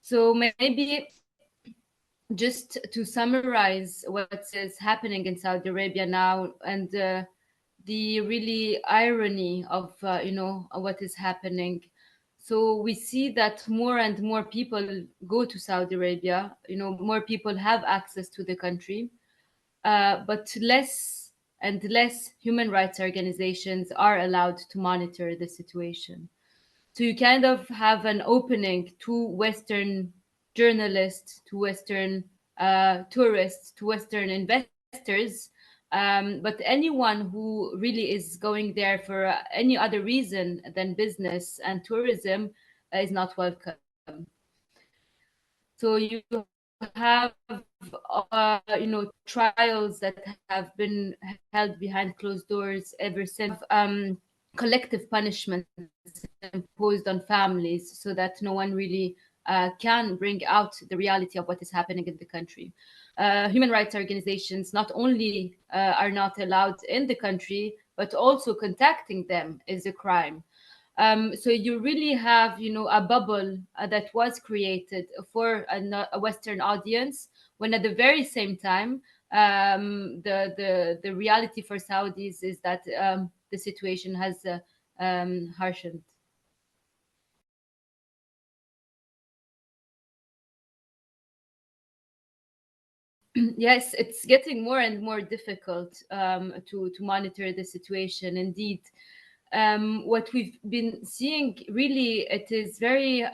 So maybe just to summarize what is happening in Saudi Arabia now, and the really irony of what is happening. So we see that more and more people go to Saudi Arabia. More people have access to the country, but less and less human rights organizations are allowed to monitor the situation. So you kind of have an opening to Western journalists, to Western tourists, to Western investors. But anyone who really is going there for any other reason than business and tourism is not welcome. So you have, trials that have been held behind closed doors ever since. Collective punishments imposed on families so that no one really can bring out the reality of what is happening in the country. Human rights organizations not only are not allowed in the country, but also contacting them is a crime. So you really have, a bubble that was created for a Western audience, when at the very same time, the reality for Saudis is that the situation has harshened. Yes, it's getting more and more difficult to monitor the situation. Indeed, what we've been seeing, really, it is very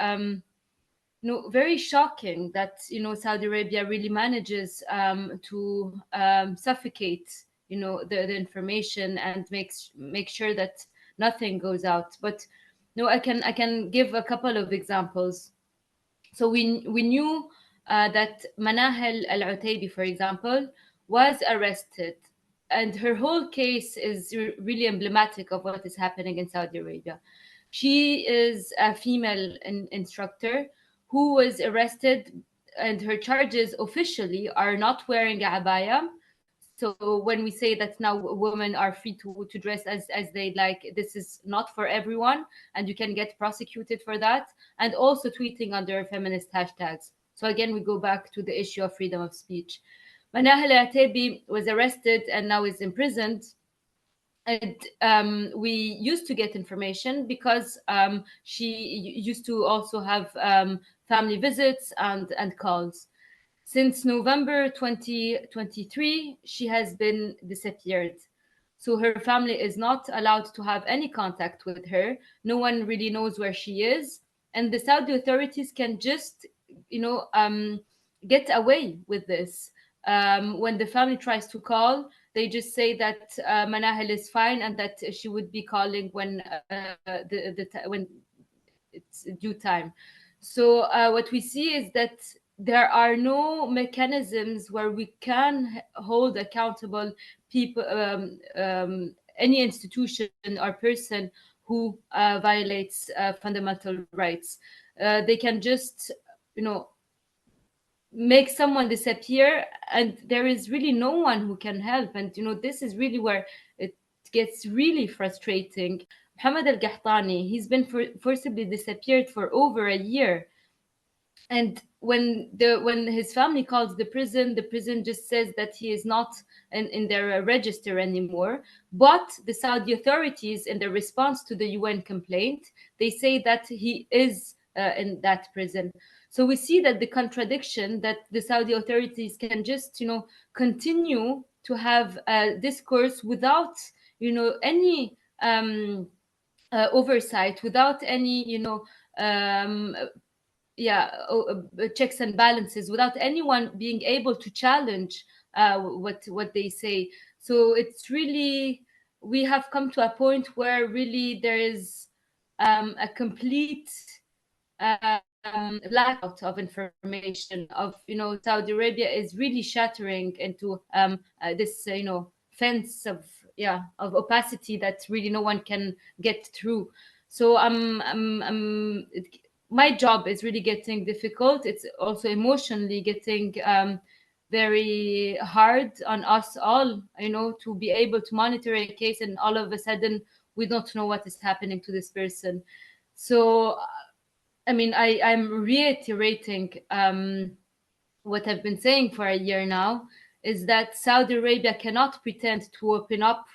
very shocking that Saudi Arabia really manages to suffocate the information and make sure that nothing goes out. But no, I can give a couple of examples. So we knew that Manahel Al Utaibi, for example, was arrested, and her whole case is really emblematic of what is happening in Saudi Arabia. She is a female instructor who was arrested, and her charges officially are not wearing a abaya. So when we say that now women are free to dress as they like, this is not for everyone, and you can get prosecuted for that. And also tweeting under feminist hashtags. So again, we go back to the issue of freedom of speech. Manahel Atebi was arrested and now is imprisoned. And we used to get information because she used to also have family visits and calls. Since November 2023, she has been disappeared. So her family is not allowed to have any contact with her. No one really knows where she is. And the Saudi authorities can just, get away with this. When the family tries to call, they just say that Manahel is fine and that she would be calling when when it's due time. So what we see is that there are no mechanisms where we can hold accountable people, any institution or person who violates fundamental rights. They can just, you know, make someone disappear, and there is really no one who can help. And this is really where it gets really frustrating. Mohammed al-Qahtani, he's been forcibly disappeared for over a year, and when his family calls the prison just says that he is not in their register anymore. But the Saudi authorities, in their response to the UN complaint, they say that he is in that prison. So we see that the contradiction, that the Saudi authorities can just continue to have a discourse without any oversight, without any um, checks and balances, without anyone being able to challenge what they say. So it's really, we have come to a point where really there is a complete blackout of information. Of Saudi Arabia is really shattering into this fence of opacity that really no one can get through. So my job is really getting difficult. It's also emotionally getting very hard on us all, to be able to monitor a case and all of a sudden we don't know what is happening to this person. So I mean, I'm reiterating what I've been saying for a year now, is that Saudi Arabia cannot pretend to open up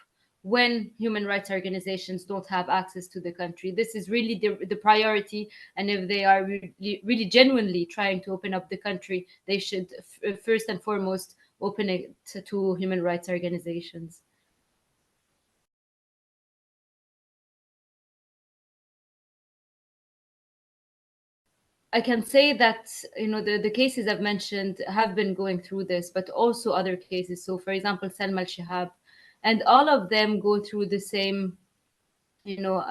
when human rights organizations don't have access to the country. This is really the priority. And if they are really genuinely trying to open up the country, they should first and foremost open it to human rights organizations. I can say that the cases I've mentioned have been going through this, but also other cases. So, for example, Salma al-Shihab, and all of them go through the same, you know,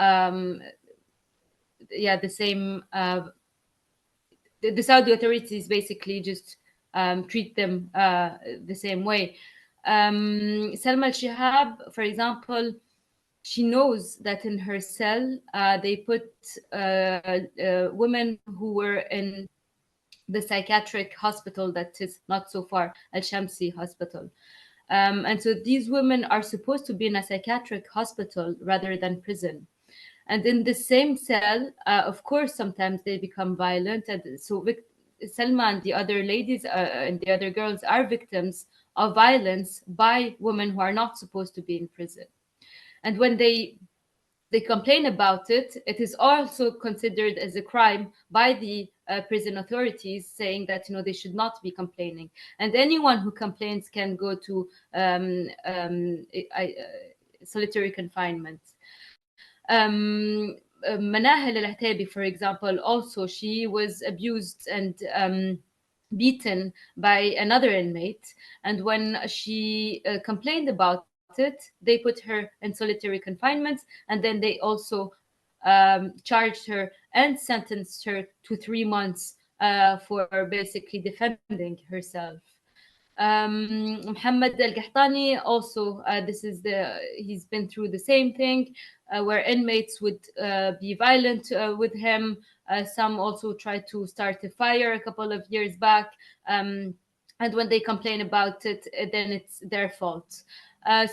yeah, the same. The Saudi authorities basically just treat them the same way. Salma al-Shihab, for example, she knows that in her cell they put women who were in the psychiatric hospital that is not so far, Al Shamsi Hospital. And so these women are supposed to be in a psychiatric hospital rather than prison. And in the same cell, of course, sometimes they become violent. And so Selma and the other ladies and the other girls are victims of violence by women who are not supposed to be in prison. And when they complain about it, it is also considered as a crime by the prison authorities, saying that they should not be complaining, and anyone who complains can go to solitary confinement. Manahel al-Hatabi, for example, also she was abused and beaten by another inmate. And when she complained about it, they put her in solitary confinement, and then they also charged her and sentenced her to 3 months for basically defending herself. Muhammad Al Qahtani also, he's been through the same thing, where inmates would be violent with him. Some also tried to start a fire a couple of years back. And when they complain about it, then it's their fault.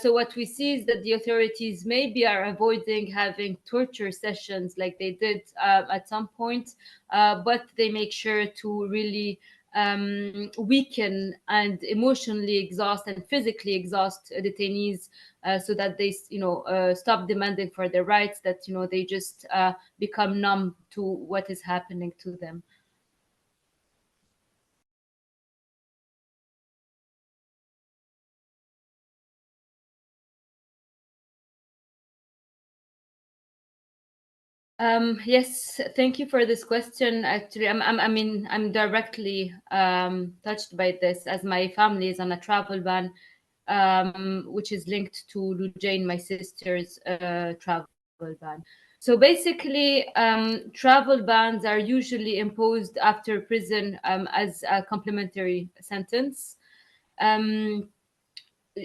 So what we see is that the authorities maybe are avoiding having torture sessions like they did at some point, but they make sure to really weaken and emotionally exhaust and physically exhaust detainees, so that they stop demanding for their rights, that they just become numb to what is happening to them. Yes, thank you for this question. Actually, I mean, I'm directly touched by this, as my family is on a travel ban, which is linked to Lujain, my sister's travel ban. So basically, travel bans are usually imposed after prison as a complementary sentence. Um,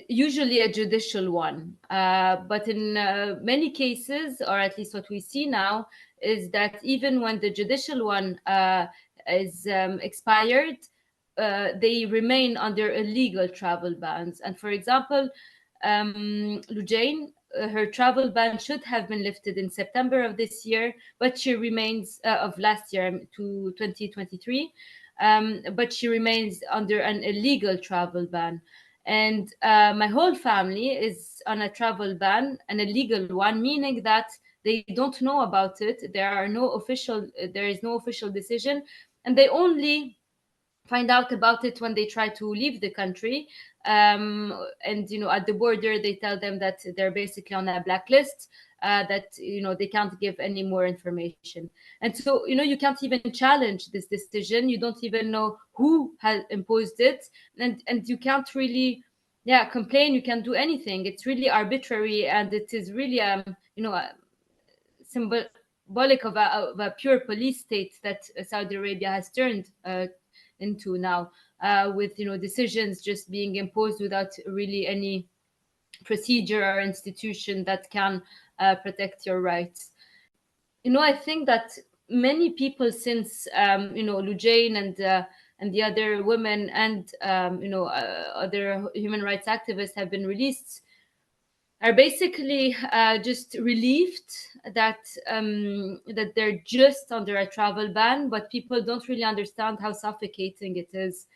Usually a judicial one. But in many cases, or at least what we see now, is that even when the judicial one is expired, they remain under illegal travel bans. And for example, Lujain, her travel ban should have been lifted in September of this year, but she remains of last year to 2023. But she remains under an illegal travel ban. And my whole family is on a travel ban, an illegal one, meaning that they don't know about it. There is no official decision, and they only find out about it when they try to leave the country. And at the border, they tell them that they're basically on a blacklist, that they can't give any more information. And so you can't even challenge this decision. You don't even know who has imposed it, and you can't really, yeah, complain. You can't do anything. It's really arbitrary, and it is really symbolic of a pure police state that Saudi Arabia has turned into now, with decisions just being imposed without really any procedure or institution that can protect your rights. I think that many people since Lujain and the other women and other human rights activists have been released, are basically just relieved that that they're just under a travel ban, but people don't really understand how suffocating it is.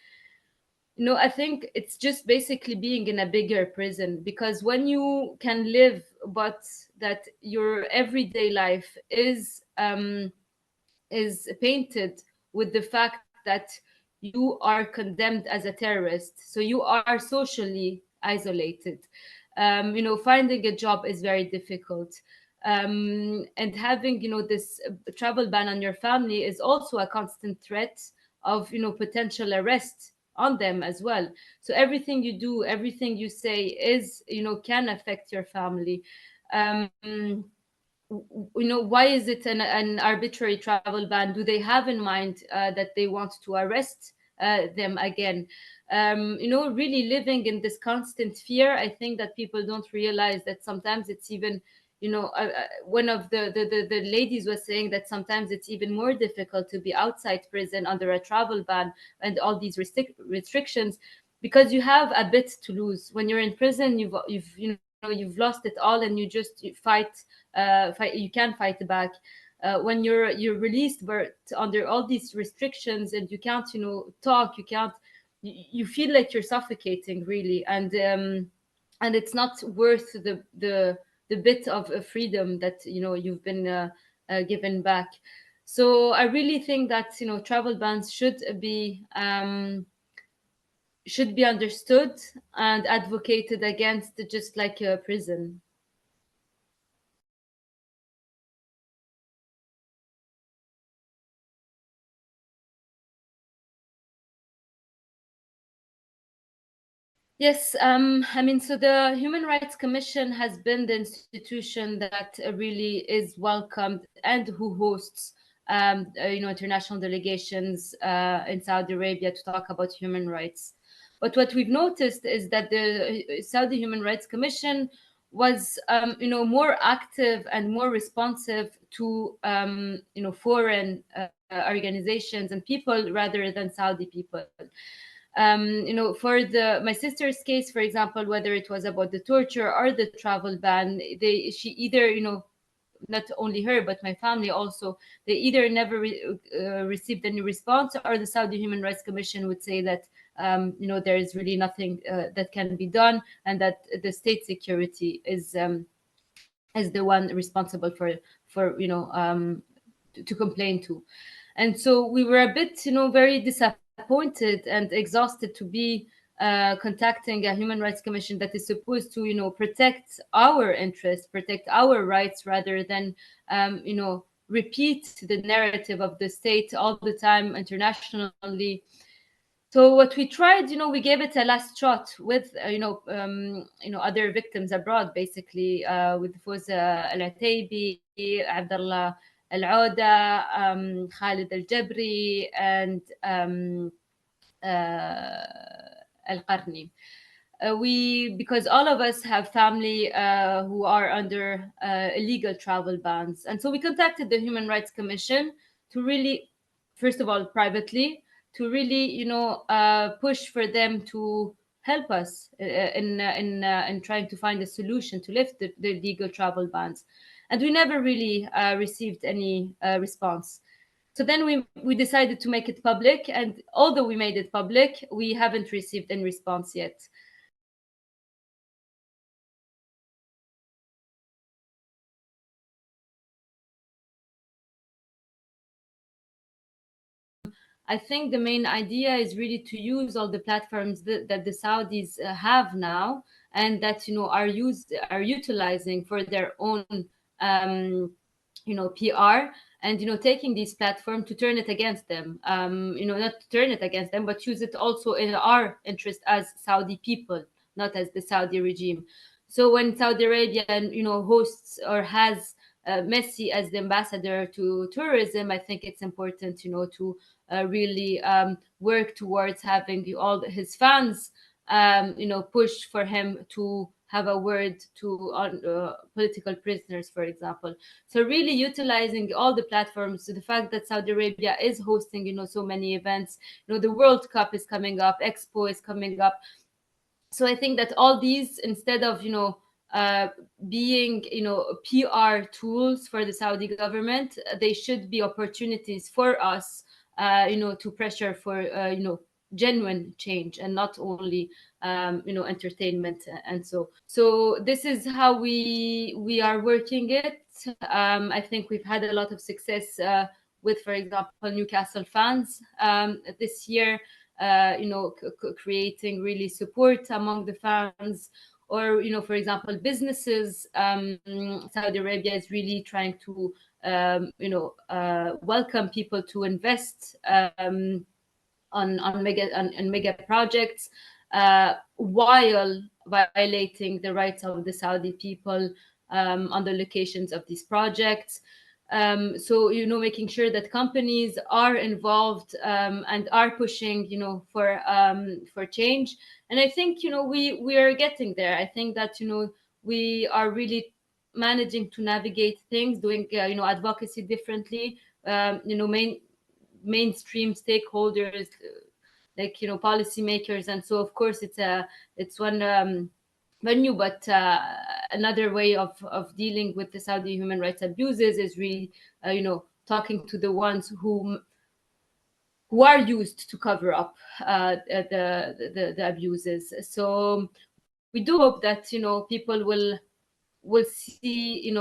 I think it's just basically being in a bigger prison, because when you can live, but that your everyday life is painted with the fact that you are condemned as a terrorist, so you are socially isolated. Finding a job is very difficult. And having, this travel ban on your family is also a constant threat of, potential arrest on them as well. So everything you do, everything you say is, can affect your family. Um, why is it an arbitrary travel ban? Do they have in mind that they want to arrest them again? Really living in this constant fear. I think that people don't realize that sometimes it's even, one of the ladies was saying that sometimes it's even more difficult to be outside prison under a travel ban and all these restrictions, because you have a bit to lose. When you're in prison, you've lost it all, and you fight, you can fight back. When you're released, but under all these restrictions, and you can't, talk, you feel like you're suffocating, really. And it's not worth the bit of freedom that, you've been given back. So I really think that, travel bans should be understood and advocated against, just like a prison. Yes, I mean, so the Human Rights Commission has been the institution that really is welcomed and who hosts, international delegations in Saudi Arabia to talk about human rights. But what we've noticed is that the Saudi Human Rights Commission was, more active and more responsive to, foreign organizations and people rather than Saudi people. For the my sister's case, for example, whether it was about the torture or the travel ban, she either, not only her but my family also, they either never received any response, or the Saudi Human Rights Commission would say that, there is really nothing that can be done, and that the state security is the one responsible for to complain to. And so we were a bit, very disappointed and exhausted to be contacting a human rights commission that is supposed to, protect our interests, protect our rights, rather than, repeat the narrative of the state all the time internationally. So what we tried, we gave it a last shot with, other victims abroad, basically, with Fawza Al-Ataibi, Abdullah Al-Auda, Khalid Al-Jabri, and Al-Qarni. Because all of us have family who are under illegal travel bans. And so we contacted the Human Rights Commission to really, first of all, privately, to really, push for them to help us in trying to find a solution to lift the legal travel bans. And we never really received any response. So then we decided to make it public, and although we made it public, we haven't received any response yet. I think the main idea is really to use all the platforms that the Saudis have now, and that, are utilizing for their own, um, PR, and, taking these platforms to turn it against them. Not to turn it against them, but use it also in our interest as Saudi people, not as the Saudi regime. So when Saudi Arabia, hosts or has Messi as the ambassador to tourism, I think it's important, to really work towards having all his fans, push for him to have a word to on political prisoners, for example. So really utilizing all the platforms. So the fact that Saudi Arabia is hosting, so many events, the World Cup is coming up, Expo is coming up. So I think that all these, instead of, being, PR tools for the Saudi government. They should be opportunities for us, to pressure for, genuine change, and not only, entertainment. And so this is how we are working it. I think we've had a lot of success with, for example, Newcastle fans this year, creating really support among the fans. Or, for example, businesses. Saudi Arabia is really trying to, welcome people to invest on mega projects, while violating the rights of the Saudi people on the locations of these projects. So, making sure that companies are involved, and are pushing, for change. And I think, we are getting there. I think that, we are really managing to navigate things, doing, advocacy differently. Mainstream stakeholders, like, policymakers. And so, of course, it's one venue, but another way of dealing with the Saudi human rights abuses is really, talking to the ones who are used to cover up the abuses. So we do hope that, people will see,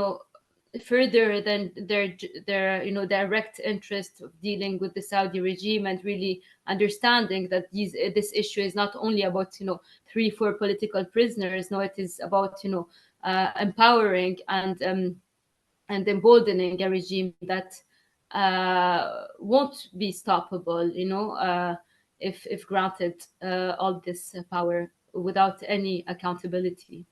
further than their direct interest of dealing with the Saudi regime, and really understanding that this issue is not only about, 3-4 political prisoners. No, it is about, empowering and emboldening a regime that won't be stoppable, if granted all this power without any accountability.